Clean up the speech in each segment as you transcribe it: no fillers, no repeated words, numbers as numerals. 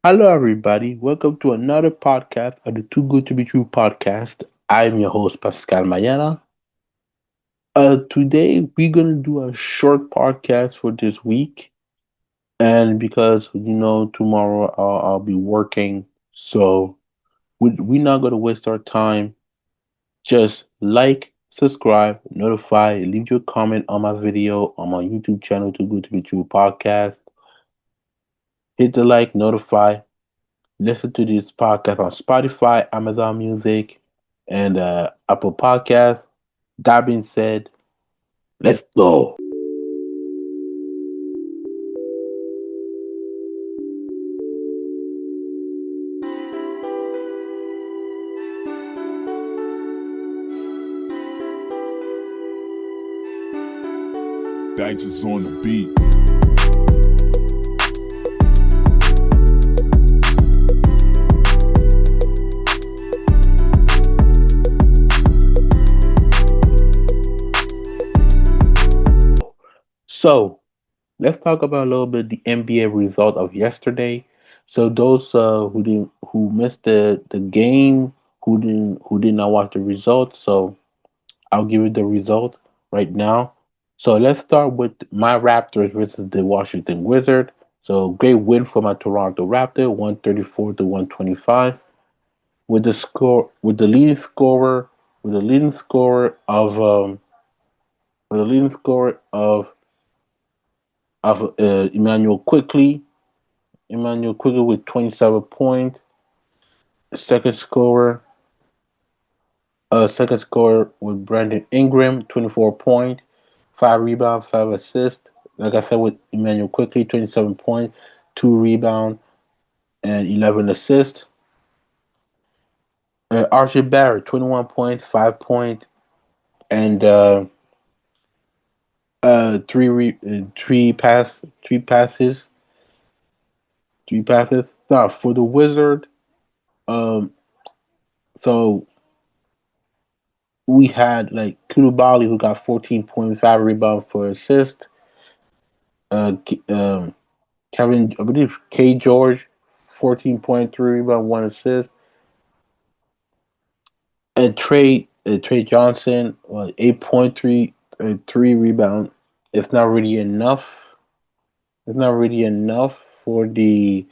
Hello, everybody. Welcome to another podcast of the Too Good to Be True podcast. I'm your host, Pascal Mayana. Today, we're going to do a short podcast for this week. And because, tomorrow I'll be working. So we're not going to waste our time. Just like, subscribe, notify, leave your comment on my video on my YouTube channel, Too Good to Be True podcast. Hit the like, notify, listen to this podcast on Spotify, Amazon Music, and Apple Podcast. That being said, let's go. Dice is on the beat. So let's talk about a little bit the NBA result of yesterday. So those who missed the game, who did not watch the result, so I'll give you the result right now. So let's start with my Raptors versus the Washington Wizards. So great win for my Toronto Raptors, 134 to 125. With the leading scorer with the leading scorer of with the leading scorer of Emmanuel Quickly with 27 points. Second scorer second scorer with Brandon Ingram, 24 points, 5 rebounds, 5 assists. Like I said, with Emmanuel Quickly, 27 points, 2 rebounds, and 11 assists. Archie Barrett, 21 points, 5 points, and three passes, three passes. Now for the Wizard, um, so we had like Koulibaly who got 14 points, 5 rebounds for assist. Uh, Kevin, I believe K George, 14.3 rebound, 1 assist. And Trey Johnson, 8.3, 3 rebound. It's not really enough. It's not really enough for the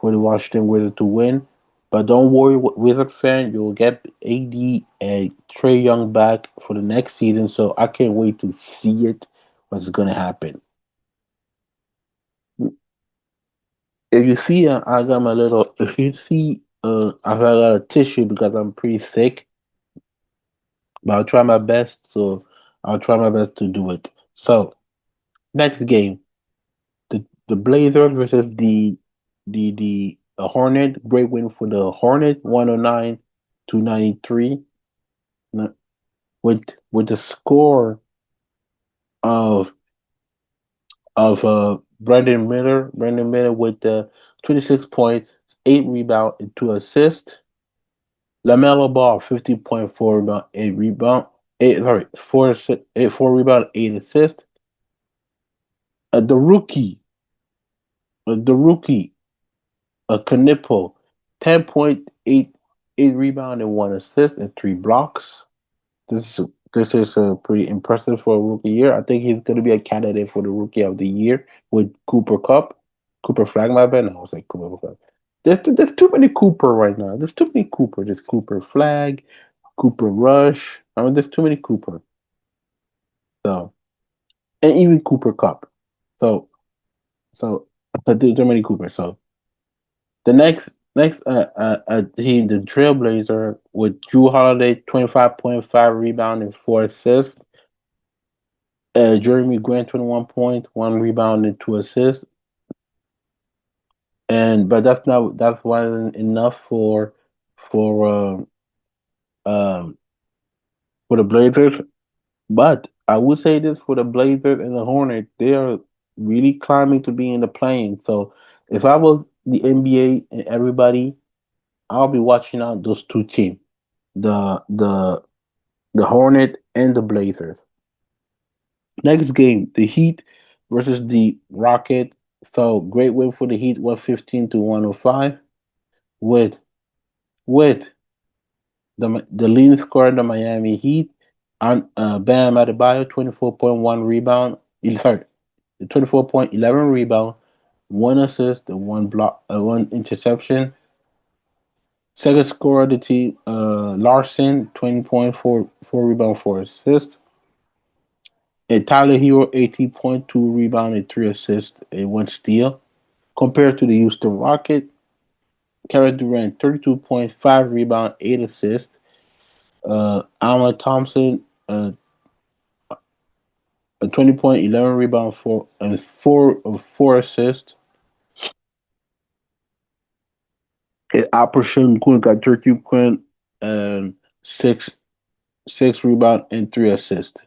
Washington Wizards to win. But don't worry, Wizard fan, you'll get AD and Trey Young back for the next season. So I can't wait to see it. What's gonna happen? If you see, I got my little. If you see, I got a lot of tissue because I'm pretty sick. But I'll try my best. So I'll try my best to do it. So next game, the Blazers versus the Hornet. Great win for the Hornet, 109 to 93. With the score of Brandon Miller with the 26 points, 8 rebounds, and 2 assists. LaMelo Ball, 50.4 rebound, 8 rebound, 4 rebound, 8 assists. The rookie, the rookie, Knippel, 10.8, 8 rebound and 1 assist and 3 blocks. This is pretty impressive for a rookie year. I think he's going to be a candidate for the rookie of the year with Cooper Cup, Cooper Flag. My bad. No, I was like Cooper Flag. There's too many Cooper right now. There's too many Cooper. There's Cooper Flag, Cooper Rush. I mean, there's too many Cooper. So and even Cooper Cup. So so there's too many Cooper. So the next team, the Trailblazer, with Drew Holiday, 25.5 rebound and 4 assists. Jeremy Grant, 21 points, 1 rebound and 2 assists. And but that wasn't enough for um for the Blazers. But I would say this for the Blazers and the Hornets, they are really climbing to be in the plane. So if I was the NBA and everybody, I'll be watching out those two teams, the the the Hornet and the Blazers. Next game, the Heat versus the Rocket. So great win for the Heat, 115 to 105. With with the leading scorer of the Miami Heat, on Bam Adebayo, 24.1 rebound. Sorry, 24.11 rebound, one assist, and one block, one interception. Second scorer of the team, Larson, 20.4 rebound, four assists. And Tyler Hero, 18.2 rebound and three assists and one steal. Compared to the Houston Rocket, Kevin Durant, 32.5 rebound, eight assists. Alma Thompson, a 20.11 rebound, four assists. And Alperson Quinn got 13 Quinn and six rebound and three assists.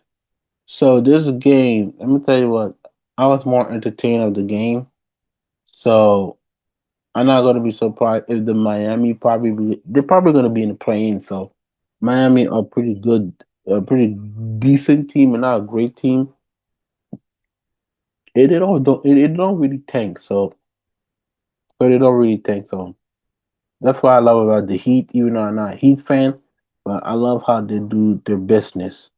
So this game, let me tell you what, I was more entertained of the game. So I'm not gonna be surprised if the Miami they're probably gonna be in the play-in. So Miami are pretty good, a pretty decent team and not a great team. It don't really tank. So but it don't really tank. So that's what I love about the Heat, even though I'm not a Heat fan, but I love how they do their business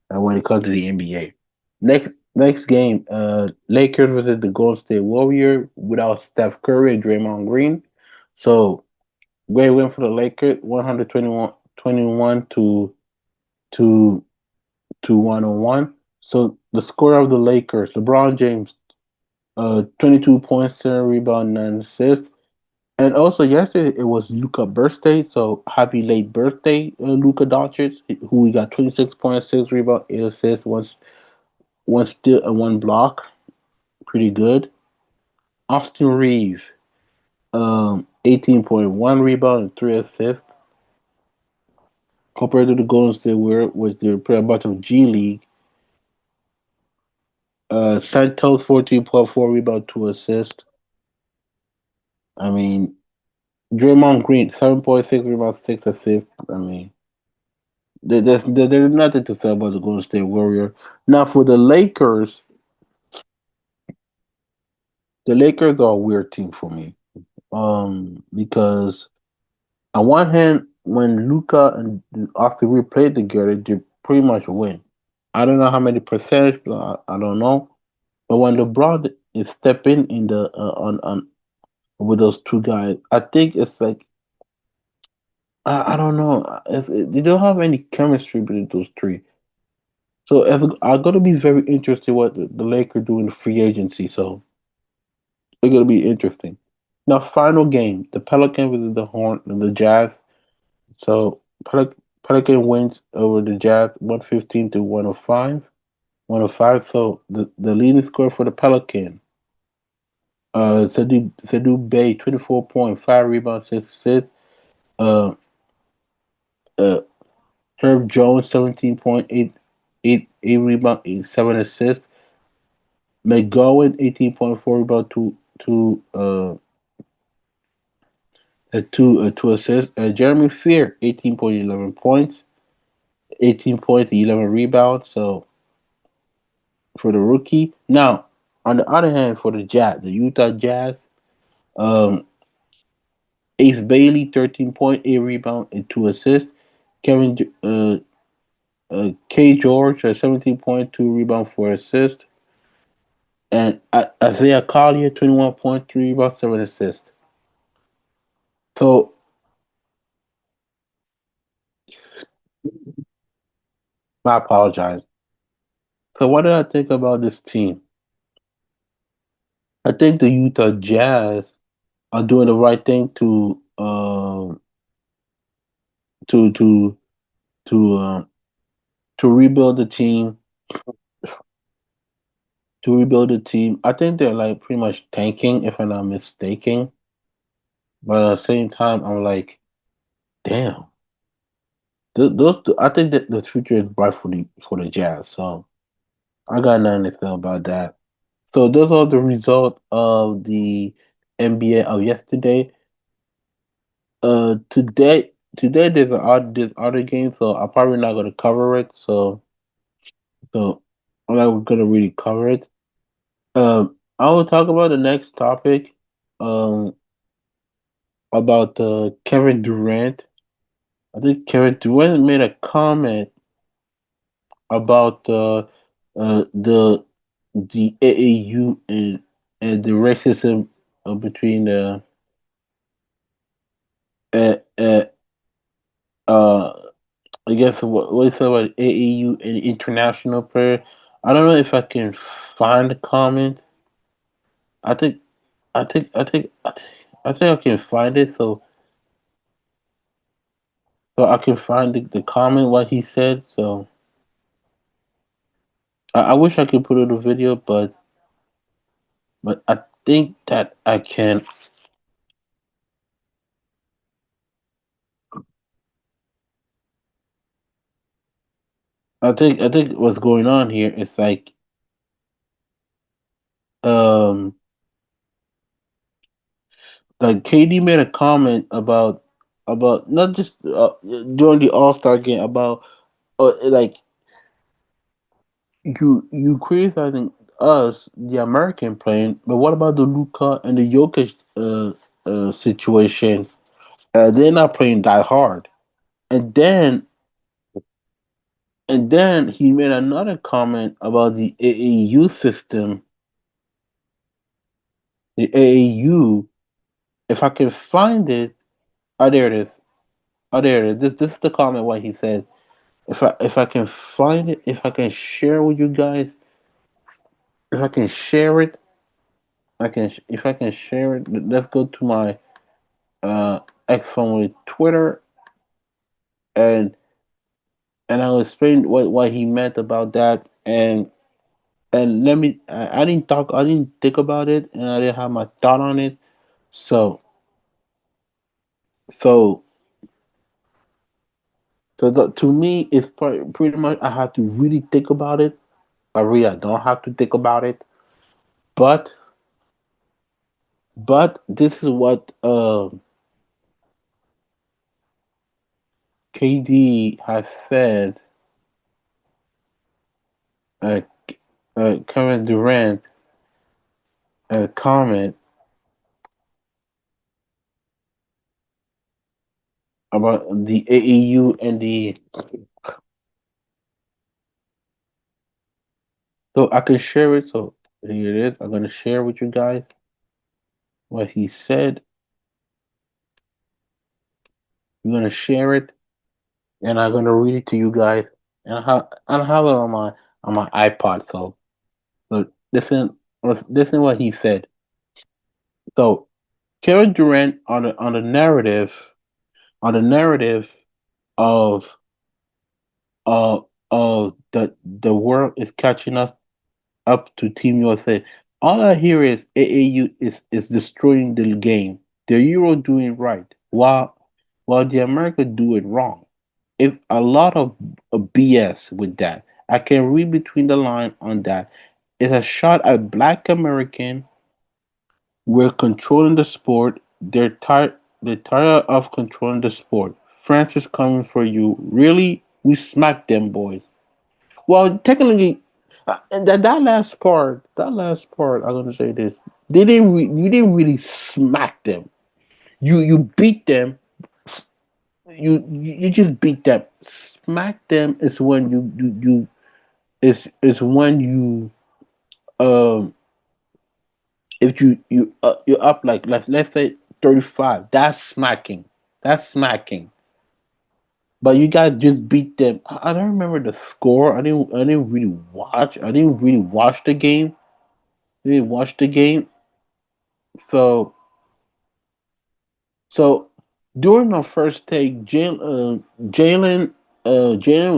when it comes to the NBA. Next game, Lakers versus the Golden State Warrior without Steph Curry and Draymond Green. So great win for the Lakers, 121 to to 101. So the score of the Lakers, LeBron James, 22 points, 7 rebound, 9 assists. And also yesterday it was Luka birthday, so happy late birthday, Luka Doncic, who we got 26.6 rebound, 8 assists, one steal and one block, pretty good. Austin Reeves, 18.1 rebound and 3 assists. Compared to the Golden State Warriors, which they're pretty much of G League. Santos, 14.4 rebound, 2 assists. I mean, Draymond Green, 7.6 rebound, 6 assists. I mean, there's nothing to say about the Golden State Warrior. Now for the Lakers are a weird team for me. Because on one hand, when Luca and Austin Reeves played together, they pretty much win. I don't know how many percentage, but I don't know. But when LeBron is stepping in the on with those two guys, I think it's like I don't know. They don't have any chemistry between those three. So I'm gonna be very interested what the Lakers do in the free agency. So it's gonna be interesting. Now, final game: the Pelicans versus the Jazz. So Pelican wins over the Jazz 115 to 105. 105. So the leading scorer for the Pelican, Sadu Bay, 24.5 rebounds, 6 assists. Uh, uh, Herb Jones, 17.8 rebound, 7 assists. McGowan, 18.4 rebound, two assists. Jeremy Fear, 18.11 points, 18 points, 11 rebounds. So for the rookie. Now, on the other hand, for the Jazz, the Utah Jazz, um, Ace Bailey, 13.8 rebound and two assists. Kevin K George, 17.2 rebound, four assists. And Isaiah Collier, 21.3 rebound, seven assists. So I apologize. So what did I think about this team? I think the Utah Jazz are doing the right thing to to to rebuild the team. To rebuild the team, I think they're like pretty much tanking, if I'm not mistaken. But at the same time, I'm like, damn, I think that the future is bright for the Jazz. So I got nothing to say about that. So those are the results of the NBA of yesterday. Today there's other games, so I'm probably not gonna cover it. So I'm not gonna really cover it. I will talk about the next topic, um, about Kevin Durant. I think Kevin Durant made a comment about the AAU and the racism between the uh, uh, uh I guess what you said about AAU and international player. I don't know if I can find the comment. I think I think I can find it so I can find the comment what he said. So I wish I could put it in a video, but I think that I can. I think what's going on here is um like KD made a comment about not just during the All Star game about like you criticizing us the American playing, but what about the Luka and the Jokic situation? They're not playing that hard, and then he made another comment about the AAU system, the AAU. If I can find it, oh there it is. Oh there it is. This is the comment what he said. If I can find it, if I can share with you guys, if I can share it, if I can share it. Let's go to my uh X phone with Twitter and I'll explain what he meant about that and let me I didn't think about it and I didn't have my thought on it. So so to me it's pretty much I have to really think about it. I don't have to think about it. But this is what KD has said, uh, Kevin Durant comment about the AAU and the. So I can share it. So here it is. I'm gonna share with you guys what he said. I'm gonna share it, and I'm gonna read it to you guys. And I have it on my iPod. So listen what he said. So Kevin Durant on the narrative of the world is catching up to Team USA. All I hear is AAU is destroying the game. The Euro doing right, while the America do it wrong. If a lot of BS with that, I can read between the line on that. It's a shot at Black American. We're controlling the sport. They're tired. They're tired of controlling the sport. France is coming for you. Really, we smacked them boys. Well, technically, and that last part, I'm gonna say this: you didn't really smack them. You beat them. You just beat them. Smack them is when you is when you um if you're up like let's say 35. That's smacking. That's smacking. But you guys just beat them. I don't remember the score. I didn't really watch. I didn't really watch the game. Didn't watch the game. So so during our first take, Jalen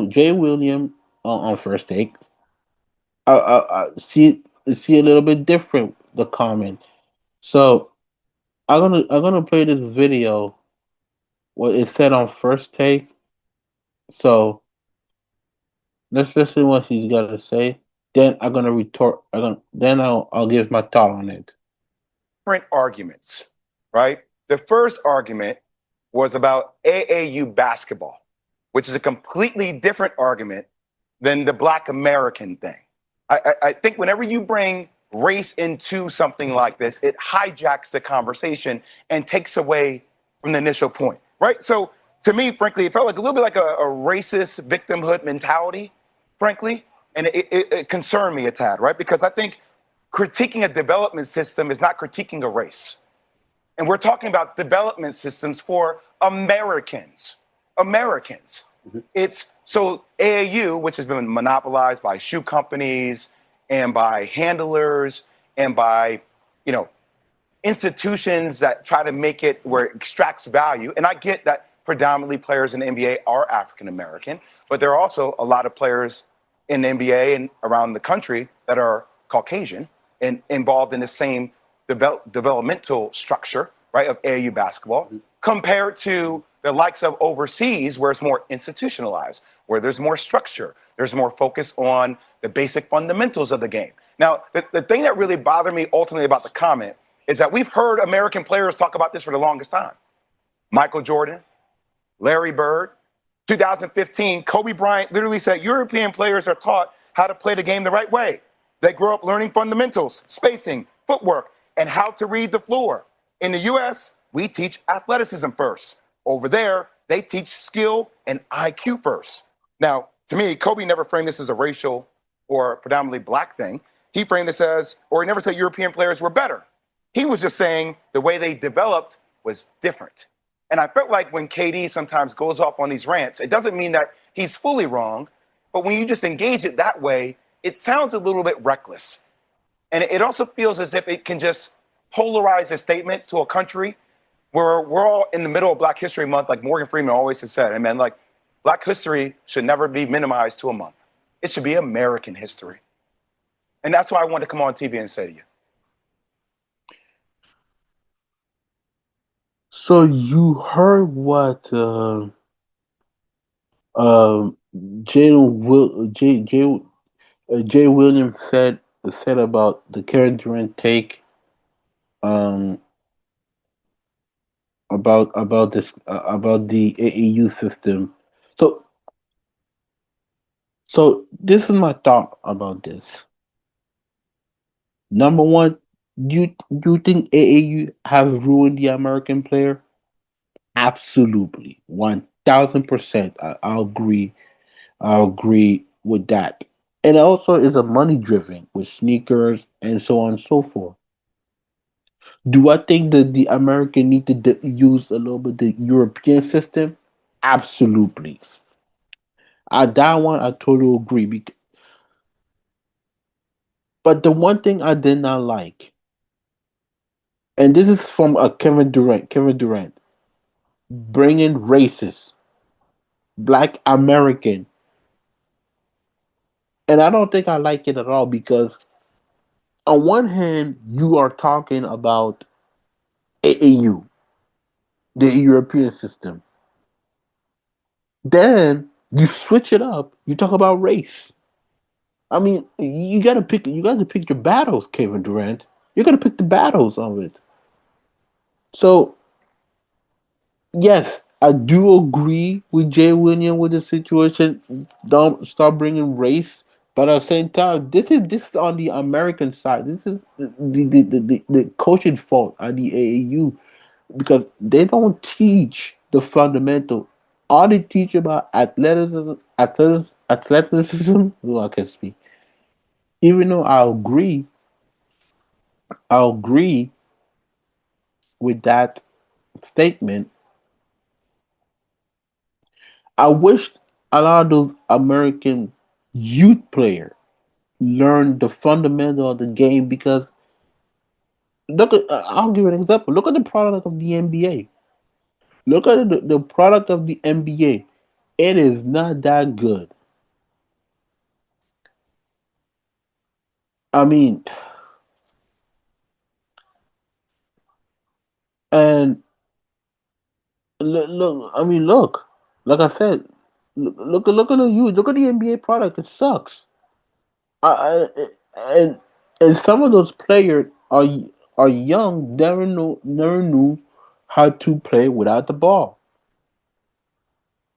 Jay William on first take. I see a little bit different the comment. So I'm gonna play this video what it said on first take. So let's listen what he's got to say. Then I'm gonna retort. Then I'll give my thought on it. Different arguments, right? The first argument was about AAU basketball, which is a completely different argument than the Black American thing. I think whenever you bring race into something like this, it hijacks the conversation and takes away from the initial point, right? So to me, frankly, it felt like a little bit like a racist victimhood mentality, frankly, and it concerned me a tad, right? Because I think critiquing a development system is not critiquing a race. And we're talking about development systems for Americans. Americans. It's so AAU, which has been monopolized by shoe companies and by handlers and by, you know, institutions that try to make it where it extracts value. And I get that predominantly players in the NBA are African American, but there are also a lot of players in the NBA and around the country that are Caucasian and involved in the same developmental structure, right, of AAU basketball, compared to the likes of overseas, where it's more institutionalized, where there's more structure, there's more focus on the basic fundamentals of the game. Now, the thing that really bothered me ultimately about the comment is that we've heard American players talk about this for the longest time. Michael Jordan, Larry Bird, 2015, Kobe Bryant literally said European players are taught how to play the game the right way. They grow up learning fundamentals, spacing, footwork, and how to read the floor. In the US, we teach athleticism first. Over there, they teach skill and IQ first. Now, to me, Kobe never framed this as a racial or predominantly black thing. He framed this as, or he never said European players were better. He was just saying the way they developed was different. And I felt like when KD sometimes goes off on these rants, it doesn't mean that he's fully wrong, but when you just engage it that way, it sounds a little bit reckless. And it also feels as if it can just polarize a statement to a country where we're all in the middle of Black History Month, like Morgan Freeman always has said. I mean, like, Black history should never be minimized to a month. It should be American history. And that's why I wanted to come on TV and say to you. So you heard what um Jay Williams said about the Kevin Durant take um about the AAU system. So this is my thought about this. Number one, do you think AAU has ruined the American player? Absolutely, 1,000%. I'll agree. I'll agree with that. And also is a money driven with sneakers and so on and so forth. Do I think that the American need to use a little bit the European system? Absolutely. That one I totally agree. But the one thing I did not like, and this is from Kevin Durant, bringing racist, Black American, and I don't think I like it at all because on one hand you are talking about AAU, the European system. Then you switch it up. You talk about race. I mean, you got to pick your battles, Kevin Durant. You got to pick the battles of it. So yes, I do agree with Jay William with the situation. Don't start bringing race, but at the same time, this is on the American side. This is the coaching fault at the AAU because they don't teach the fundamental. All they teach about athleticism. Oh, I can speak. Even though I agree with that statement. I wish a lot of those American youth players learn the fundamental of the game because look at I'll give you an example. Look at the product of the NBA. Look at the product of the NBA. It is not that good. I mean, and look, I mean, look, like I said, look at the youth. Look at the NBA product. It sucks. And some of those players are young, never knew how to play without the ball.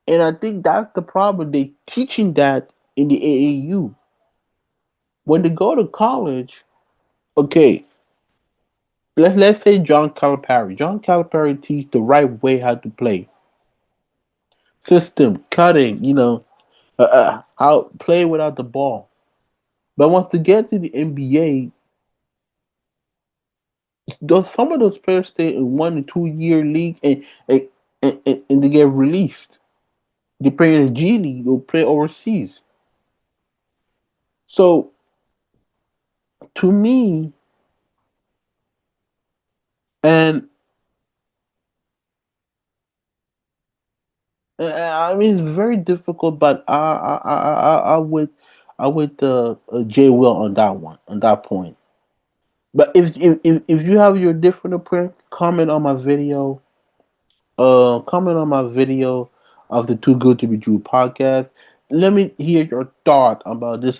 And I think that's the problem. They teaching that in the AAU. When they go to college, Okay, let's say John Calipari. John Calipari teach the right way how to play. System, cutting, how play without the ball. But once to get to the NBA, those some of those players stay in 1 and 2 year league and they get released. They play in the G League, they'll play overseas. So to me, and I mean it's very difficult, but I would Jay Will on that one, on that point. But if you have your different opinion, comment on my video of the Too Good to Be True podcast. Let me hear your thought about the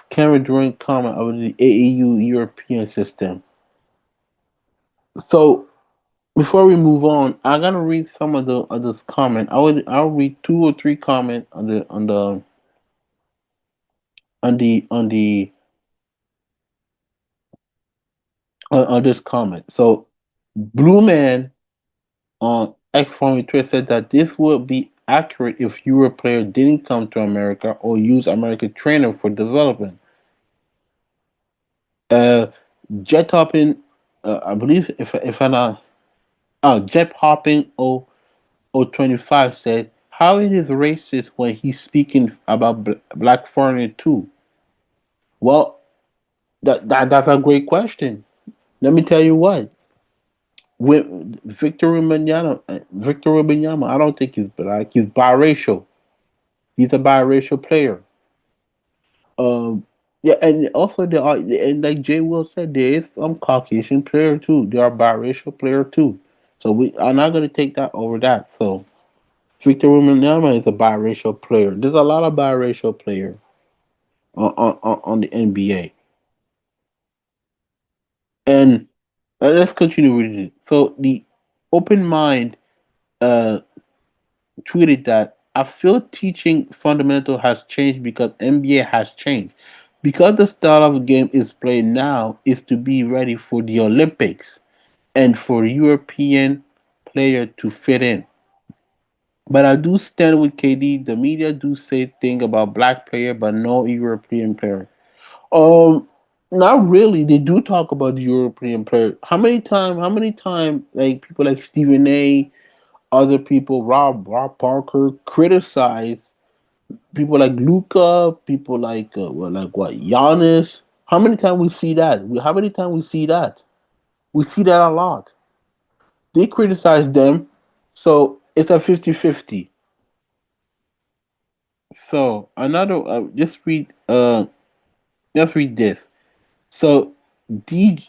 Kevin Durant comment about the AAU European system. So before we move on, I'm gonna read some of the others comment. I'll read 2 or 3 comments on the on this comment. So Blue Man on X Formy Twitter said that this would be accurate if Euro player didn't come to America or use American trainer for development. Uh, Jet hopping, I believe if I not, Jet hopping 025 said, "How it is racist when he's speaking about black foreigner too?" Well, that's a great question. Let me tell you what. With Victor Wembanyama, I don't think he's black. He's biracial. He's a biracial player. Um, yeah, and also there are, and like Jay Will said, there is some Caucasian player too. There are biracial player too. So we are not going to take that over that. So Victor Wembanyama is a biracial player. There's a lot of biracial players on the NBA. And let's continue with it. So the open mind uh tweeted that I feel teaching fundamental has changed because NBA has changed. Because the style of the game is played now is to be ready for the Olympics and for European player to fit in. But I do stand with KD. The media do say thing about black player, but no European player. Um, Not really. They do talk about the European player. How many time like people like Stephen A, other people, Rob Parker criticize people like Luca, people like Giannis. How many times we see that? How many times we see that? We see that a lot. They criticize them, so it's a 50-50. So another just read this. So D,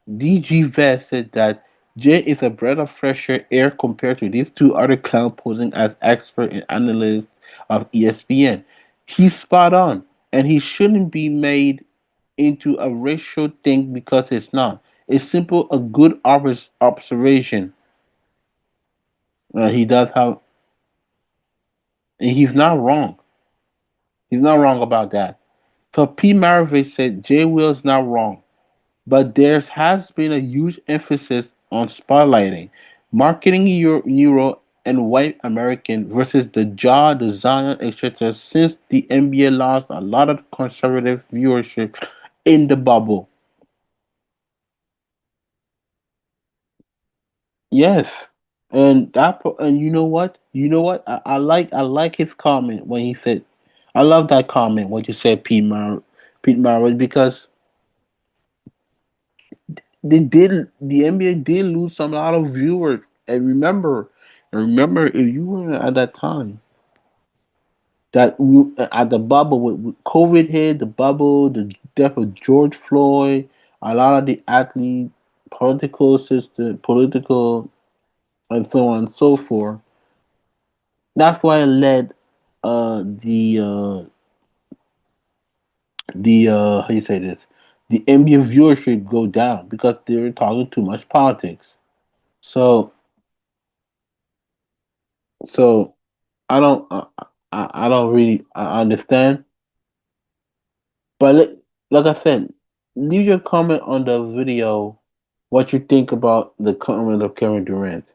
DG Vest said that Jay is a breath of fresh air compared to these two other clowns posing as expert and analysts of ESPN. He's spot on, and he shouldn't be made into a racial thing because it's not. It's simple a good observation. He does have, and he's not wrong. He's not wrong about that. So P. Maravich said Jay Will's not wrong. But there has been a huge emphasis on spotlighting, marketing Euro and white American versus the jaw, the Zion, etc. Since the NBA lost a lot of conservative viewership in the bubble. Yes, and you know what? You know what? I like his comment when he said, I love that comment when you said Pete Mara because the NBA did lose some lot of viewers. And remember, if you were at that time that we at the bubble with COVID hit, the bubble, the death of George Floyd, a lot of the athletes, political, and so on and so forth. That's why it led the how you say this, the NBA viewership go down because they were talking too much politics. So so I don't I don't really understand. But like I said, leave your comment on the video. What you think about the comment of Kevin Durant?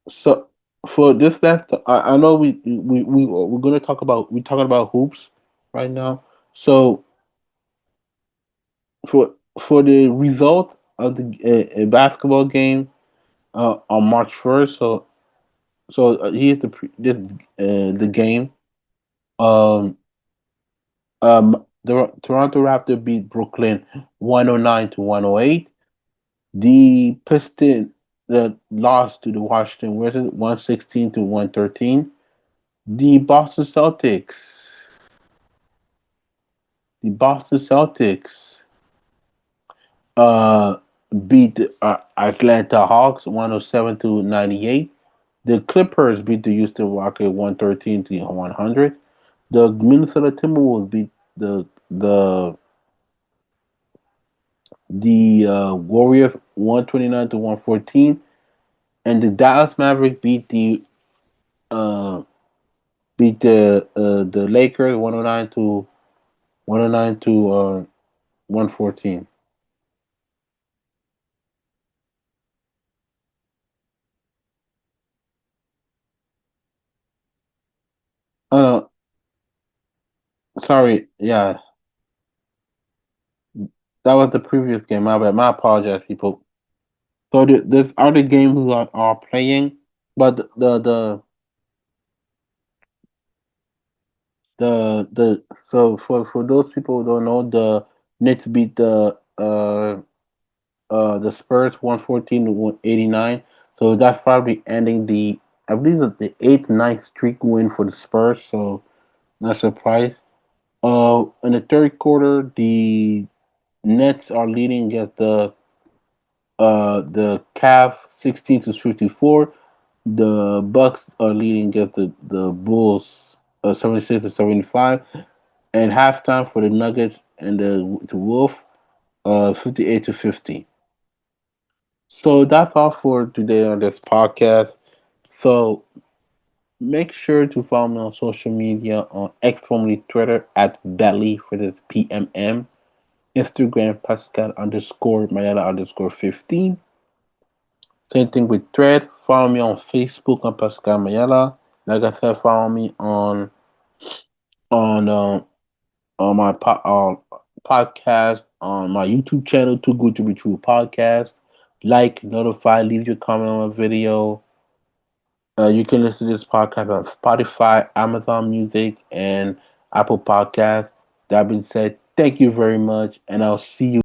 So for this last, I know we're gonna talk about we're talking about hoops right now. So for the result of the basketball game on March 1st. Here's the game. Um, the Toronto Raptors beat Brooklyn 109 to 108. The Pistons lost to the Washington Wizards 116 to 113. The Boston Celtics uh, beat the Atlanta Hawks 107 to 98. The Clippers beat the Houston Rockets 113 to 100. The Minnesota Timberwolves beat the Warriors 129 to 114, and the Dallas Mavericks uh, beat the Lakers 109 to 114. Uh, Sorry, yeah, that was the previous game. My bad. My apologies, people. So there's other games who are playing, but the so for those people who don't know, the Knicks beat the Spurs 114 to 189. So that's probably ending the, I believe that the eighth ninth streak win for the Spurs. So not surprised. In the third quarter, the Nets are leading against the Cavs 16 to 54. The Bucks are leading against the Bulls 76 to 75. And halftime for the Nuggets and the Wolf 58 to 50. So that's all for today on this podcast. So make sure to follow me on social media on X, formerly Twitter, at Belly for the PMM, Instagram Pascal underscore Mayala underscore 15. Same thing with Thread. Follow me on Facebook on Pascal Mayala. Like I said, follow me on my podcast on my YouTube channel, Too Good to Be True podcast. Like, notify, leave your comment on my video. You can listen to this podcast on Spotify, Amazon Music, and Apple Podcasts. That being said, thank you very much, and I'll see you